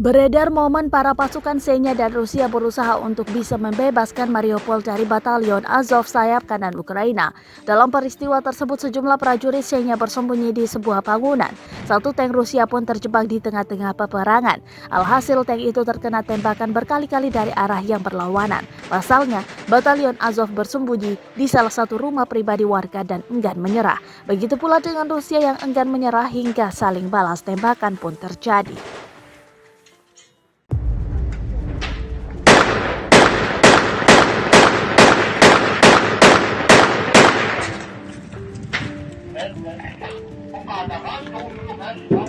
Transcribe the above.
Beredar momen para pasukan Senya dan Rusia berusaha untuk bisa membebaskan Mariupol dari batalion Azov sayap kanan Ukraina. Dalam peristiwa tersebut, sejumlah prajurit Senya bersembunyi di sebuah bangunan. Satu tank Rusia pun terjebak di tengah-tengah peperangan. Alhasil tank itu terkena tembakan berkali-kali dari arah yang berlawanan. Pasalnya, batalion Azov bersembunyi di salah satu rumah pribadi warga dan enggan menyerah. Begitu pula dengan Rusia yang enggan menyerah hingga saling balas tembakan pun terjadi. Pagkatapos,